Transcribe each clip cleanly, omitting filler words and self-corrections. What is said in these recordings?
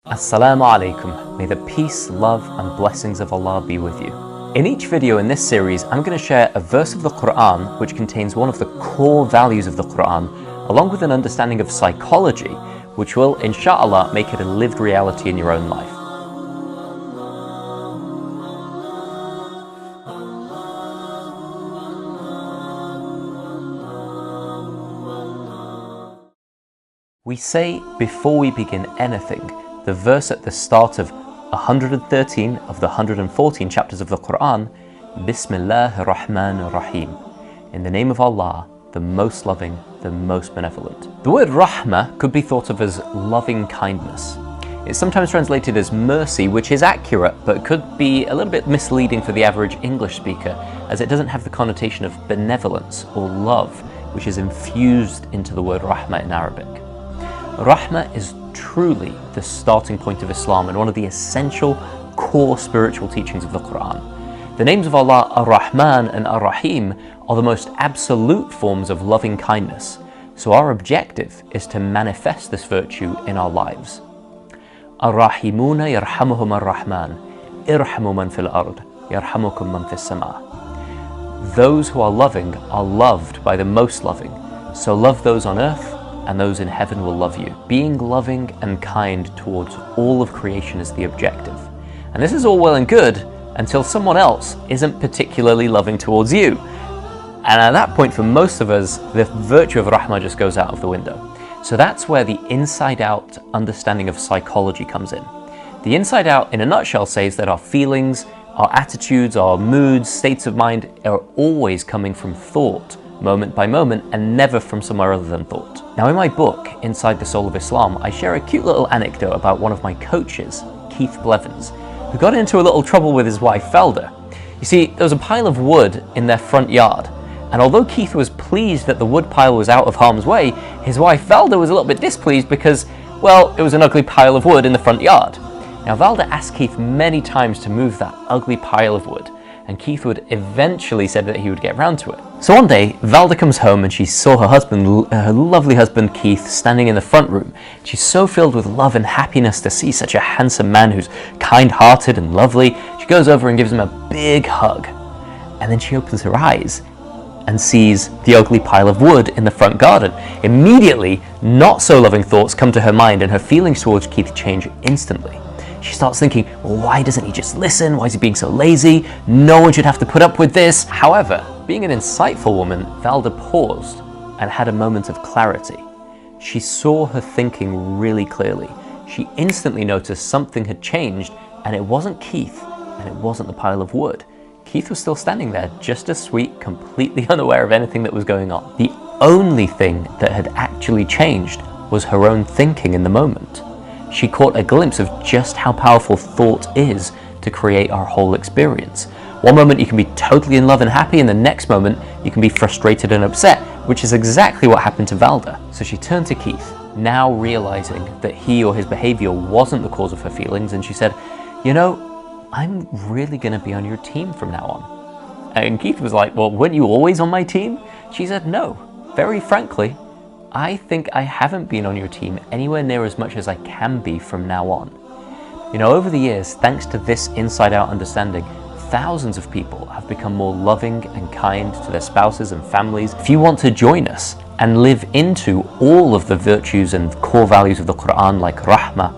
Assalamu alaikum. May the peace, love and blessings of Allah be with you. In each video in this series, I'm going to share a verse of the Quran which contains one of the core values of the Quran, along with an understanding of psychology, which will, inshallah, make it a lived reality in your own life. We say before we begin anything, the verse at the start of 113 of the 114 chapters of the Quran, Bismillahir Rahmanir Rahim, in the name of Allah, the most loving, the most benevolent. The word Rahmah could be thought of as loving kindness. It's sometimes translated as mercy, which is accurate, but could be a little bit misleading for the average English speaker, as it doesn't have the connotation of benevolence or love, which is infused into the word Rahmah in Arabic. Rahmah is truly the starting point of Islam and one of the essential core spiritual teachings of the Quran. The names of Allah, Ar-Rahman and Ar-Rahim, are the most absolute forms of loving kindness, so our objective is to manifest this virtue in our lives. Ar-Rahimuna yarhamuhum Ar-Rahman, irhamu man fil ard, yarhamukum man fis sama. Those who are loving are loved by the most loving, so love those on earth and those in heaven will love you. Being loving and kind towards all of creation is the objective. And this is all well and good until someone else isn't particularly loving towards you. And at that point, for most of us, the virtue of Rahmah just goes out of the window. So that's where the inside-out understanding of psychology comes in. The inside-out, in a nutshell, says that our feelings, our attitudes, our moods, states of mind are always coming from thought, moment by moment, and never from somewhere other than thought. Now, in my book, Inside the Soul of Islam, I share a cute little anecdote about one of my coaches, Keith Blevins, who got into a little trouble with his wife, Velda. You see, there was a pile of wood in their front yard, and although Keith was pleased that the wood pile was out of harm's way, his wife, Velda, was a little bit displeased because, well, it was an ugly pile of wood in the front yard. Now, Velda asked Keith many times to move that ugly pile of wood, and Keith would eventually said that he would get round to it. So one day, Velda comes home and she saw her husband, her lovely husband Keith, standing in the front room. She's so filled with love and happiness to see such a handsome man who's kind-hearted and lovely. She goes over and gives him a big hug. And then she opens her eyes and sees the ugly pile of wood in the front garden. Immediately, not so loving thoughts come to her mind and her feelings towards Keith change instantly. She starts thinking, well, why doesn't he just listen? Why is he being so lazy? No one should have to put up with this. However, being an insightful woman, Velda paused and had a moment of clarity. She saw her thinking really clearly. She instantly noticed something had changed, and it wasn't Keith, and it wasn't the pile of wood. Keith was still standing there, just as sweet, completely unaware of anything that was going on. The only thing that had actually changed was her own thinking in the moment. She caught a glimpse of just how powerful thought is to create our whole experience. One moment you can be totally in love and happy, and the next moment you can be frustrated and upset, which is exactly what happened to Velda. So she turned to Keith, now realizing that he or his behavior wasn't the cause of her feelings, and she said, you know, I'm really gonna be on your team from now on. And Keith was like, well, weren't you always on my team? She said, no, very frankly, I think I haven't been on your team anywhere near as much as I can be from now on. You know, over the years, thanks to this inside-out understanding, thousands of people have become more loving and kind to their spouses and families. If you want to join us and live into all of the virtues and core values of the Quran like Rahmah,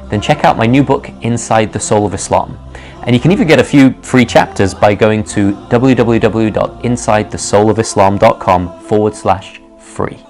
then check out my new book, Inside the Soul of Islam. And you can even get a few free chapters by going to www.insidethesoulofislam.com/free.